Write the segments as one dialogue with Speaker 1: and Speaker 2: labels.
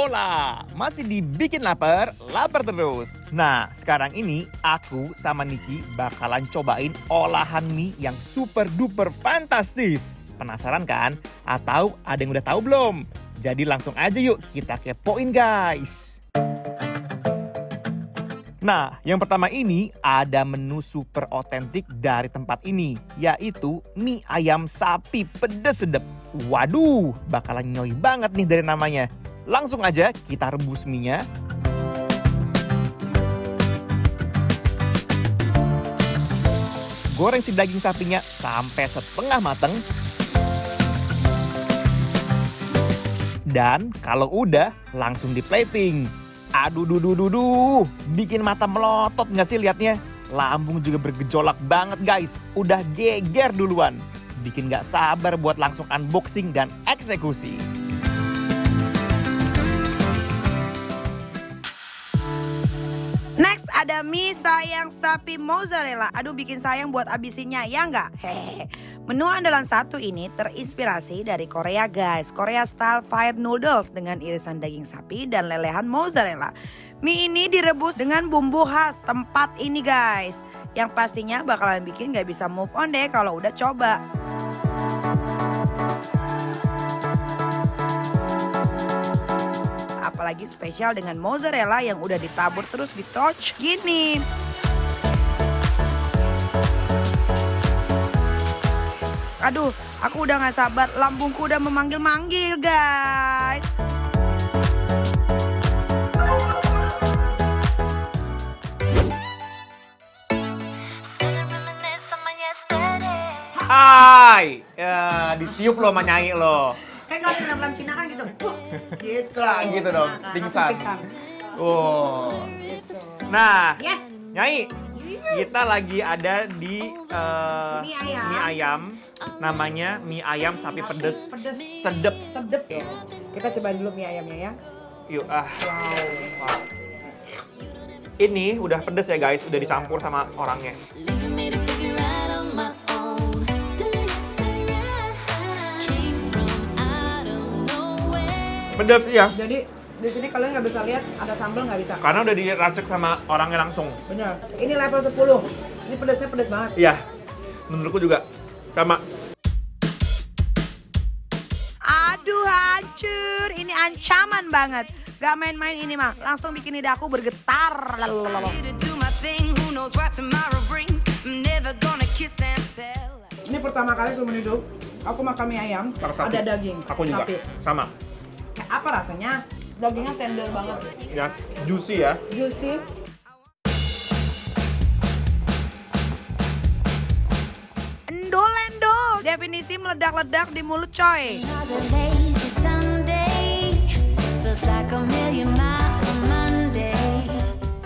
Speaker 1: Hola, masih dibikin lapar, lapar terus. Nah, sekarang ini aku sama Niki bakalan cobain olahan mie yang super duper fantastis. Penasaran kan? Atau ada yang udah tahu belum? Jadi langsung aja yuk kita kepoin guys. Nah, yang pertama ini ada menu super otentik dari tempat ini, yaitu mie ayam sapi pedes sedep. Waduh, bakalan nyoy banget nih dari namanya. Langsung aja kita rebus mie-nya. Goreng si daging sapinya sampai setengah mateng. Dan kalau udah, langsung di plating. Aduh, bikin mata melotot nggak sih liatnya? Lambung juga bergejolak banget guys, udah geger duluan. Bikin nggak sabar buat langsung unboxing dan eksekusi.
Speaker 2: Next ada mie sayang sapi mozzarella. Aduh bikin sayang buat abisinnya, ya nggak? Hehehe. Menu andalan satu ini terinspirasi dari Korea guys. Korea style fire noodles dengan irisan daging sapi dan lelehan mozzarella. Mie ini direbus dengan bumbu khas tempat ini guys. Yang pastinya bakalan bikin gak bisa move on deh kalau udah coba. Apalagi spesial dengan mozzarella yang udah ditabur terus di torch gini. Aduh, aku udah gak sabar, lambungku udah memanggil-manggil guys.
Speaker 1: Hai, ya ditiup lo sama Nyai lo.
Speaker 2: Kayak kalau film Cina kan gitu. Gitu.
Speaker 1: Gitu dong, pingsan.
Speaker 2: Pingsan.
Speaker 1: Oh.
Speaker 2: Gitu.
Speaker 1: Nah,
Speaker 2: Yes.
Speaker 1: Nyai, kita lagi ada di
Speaker 2: Mie ayam.
Speaker 1: Namanya mie ayam sapi pedes sedep.
Speaker 2: Sedep ya. Kita coba dulu mie ayamnya ya.
Speaker 1: Yuk, Wow. Ini udah pedes ya guys, udah dicampur sama orangnya. Pedes ya.
Speaker 2: Jadi di sini kalian nggak bisa lihat ada sambal, nggak bisa.
Speaker 1: Karena udah diracik sama orangnya langsung.
Speaker 2: Bener. Ini level 10. Ini pedesnya pedes banget.
Speaker 1: Iya. Menurutku juga sama.
Speaker 2: Aduh hancur. Ini ancaman banget. Gak main-main ini mah. Langsung bikin lidah aku bergetar. Ini pertama kali seumur hidup aku makan mie ayam. Ada daging.
Speaker 1: Aku juga.
Speaker 2: Sapi.
Speaker 1: Sama.
Speaker 2: Kayak apa rasanya? Dagingnya tender banget.
Speaker 1: Ya, juicy ya.
Speaker 2: Juicy. Endol-endol. Definisi meledak-ledak di mulut coy.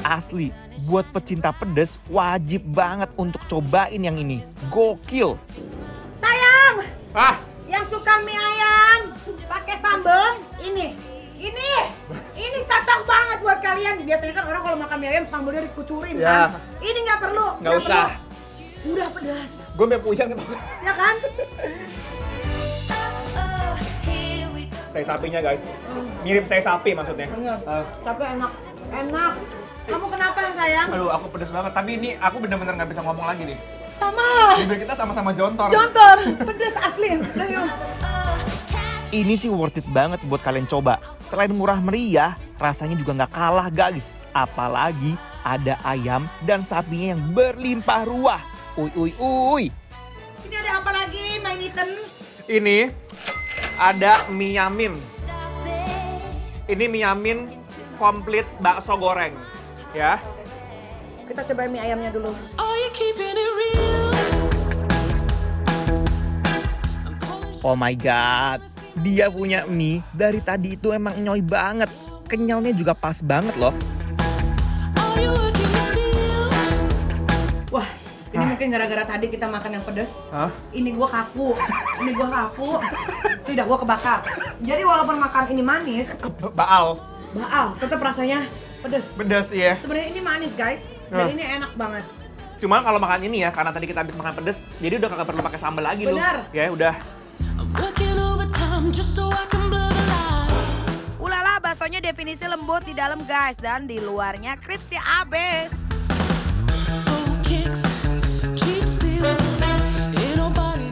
Speaker 1: Asli, buat pecinta pedes wajib banget untuk cobain yang ini. Gokil.
Speaker 2: Sayang,
Speaker 1: Ah,
Speaker 2: yang suka mie ayam pakai sambal ini cocok banget buat kalian. Biasanya kan orang kalau makan mie ayam sambalnya dikucurin
Speaker 1: Ya.
Speaker 2: kan. Ini nggak perlu.
Speaker 1: Nggak usah.
Speaker 2: Perlu. Udah pedas.
Speaker 1: gue sampai puyeng gitu.
Speaker 2: Ya kan?
Speaker 1: Sei sapinya guys. Mirip sei sapi maksudnya.
Speaker 2: Bener. Tapi enak. Enak. Kamu kenapa sayang?
Speaker 1: Aduh, aku pedes banget. Tapi ini aku bener-bener nggak bisa ngomong lagi nih.
Speaker 2: Sama.
Speaker 1: Bibir kita sama-sama jontor.
Speaker 2: Jontor. Pedas asli. Ayo.
Speaker 1: Ini sih worth it banget buat kalian coba. Selain murah meriah, rasanya juga nggak kalah guys. Apalagi ada ayam dan sapinya yang berlimpah ruah. Uy.
Speaker 2: Ini ada apa lagi, My Nitten?
Speaker 1: Ini ada mie yamin. Ini mie yamin komplit bakso goreng. Ya.
Speaker 2: Kita coba mie ayamnya dulu.
Speaker 1: Oh my god. Dia punya mie dari tadi itu emang nyoy banget. Kenyalnya juga pas banget loh.
Speaker 2: Wah, ini mungkin gara-gara tadi kita makan yang pedas.
Speaker 1: Hah?
Speaker 2: Ini gua kaku. Tidak, gua kebakar. Jadi walaupun makan ini manis,
Speaker 1: Baal.
Speaker 2: tetap rasanya pedas.
Speaker 1: Pedas ya.
Speaker 2: Sebenarnya ini manis guys, dan ini enak banget.
Speaker 1: Cuma kalau makan ini ya, karena tadi kita habis makan pedas, jadi udah kagak perlu pakai sambal lagi lu.
Speaker 2: Benar.
Speaker 1: Ya udah.
Speaker 2: Ulala, baksonya definisi lembut di dalam guys, dan di luarnya crispy abis.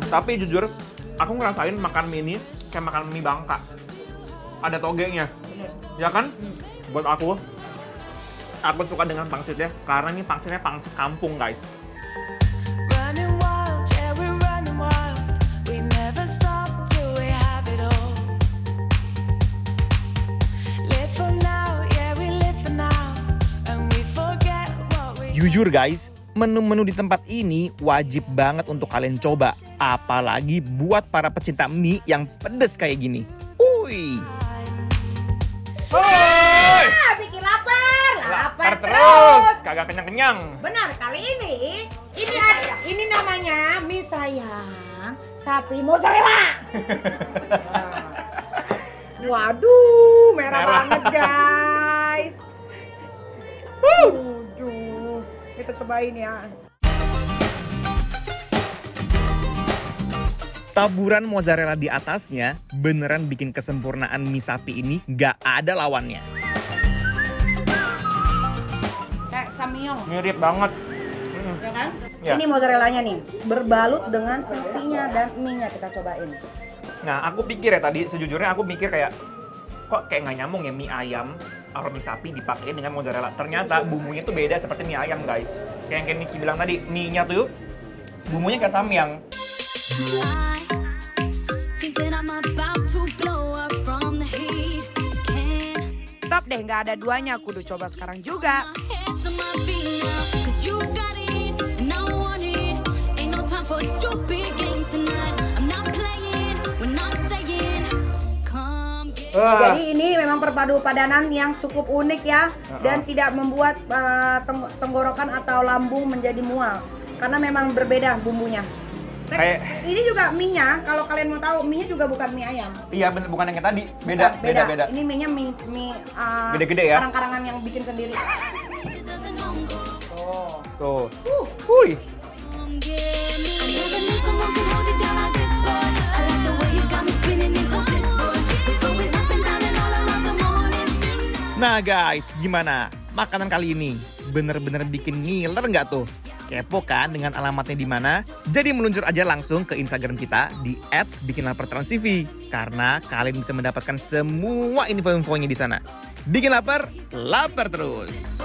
Speaker 1: Tapi jujur, aku ngerasain makan mie ini kayak makan mie Bangka. Ada togenya, ya kan? Buat aku suka dengan pangsitnya karena ini pangsitnya pangsit kampung guys. Jujur guys, menu-menu di tempat ini wajib banget untuk kalian coba. Apalagi buat para pecinta mie yang pedes kayak gini. Wuih.
Speaker 2: Bikin lapar. Lapar
Speaker 1: terus. Kagak kenyang-kenyang.
Speaker 2: Benar, kali ini namanya mie sayang sapi mozzarella. Waduh, merah banget guys. Kita cobain ya.
Speaker 1: Taburan mozzarella di atasnya beneran bikin kesempurnaan mie sapi ini gak ada lawannya.
Speaker 2: Kayak samyong.
Speaker 1: Mirip banget.
Speaker 2: Ya kan?
Speaker 1: Ya.
Speaker 2: Ini mozzarellanya nih, berbalut dengan sapinya dan mie-nya, kita cobain.
Speaker 1: Nah, aku pikir ya tadi, sejujurnya aku mikir kayak, kok kayak nggak nyambung ya mie ayam atau mie sapi dipakein dengan mozzarella. Ternyata bumbunya tuh beda seperti mie ayam guys. Kayak yang Niki bilang tadi, mie-nya tuh bumbunya kayak samyang.
Speaker 2: Top deh, nggak ada duanya, kudu coba sekarang juga. Jadi ini memang perpadu padanan yang cukup unik ya, dan tidak membuat tenggorokan atau lambung menjadi mual, karena memang berbeda bumbunya. Ini juga mie-nya, kalau kalian mau tahu, mie-nya juga bukan mie ayam.
Speaker 1: Iya, bukan yang kayak tadi, beda.
Speaker 2: Ini mie-nya mie
Speaker 1: gede-gede ya,
Speaker 2: karang-karangan yang bikin sendiri.
Speaker 1: Tuh. Wuih. Nah guys, gimana? Makanan kali ini bener-bener bikin ngiler nggak tuh? Kepo kan dengan alamatnya di mana? Jadi meluncur aja langsung ke Instagram kita di @bikinlapertransTV karena kalian bisa mendapatkan semua info-infonya di sana. Bikin lapar, lapar terus.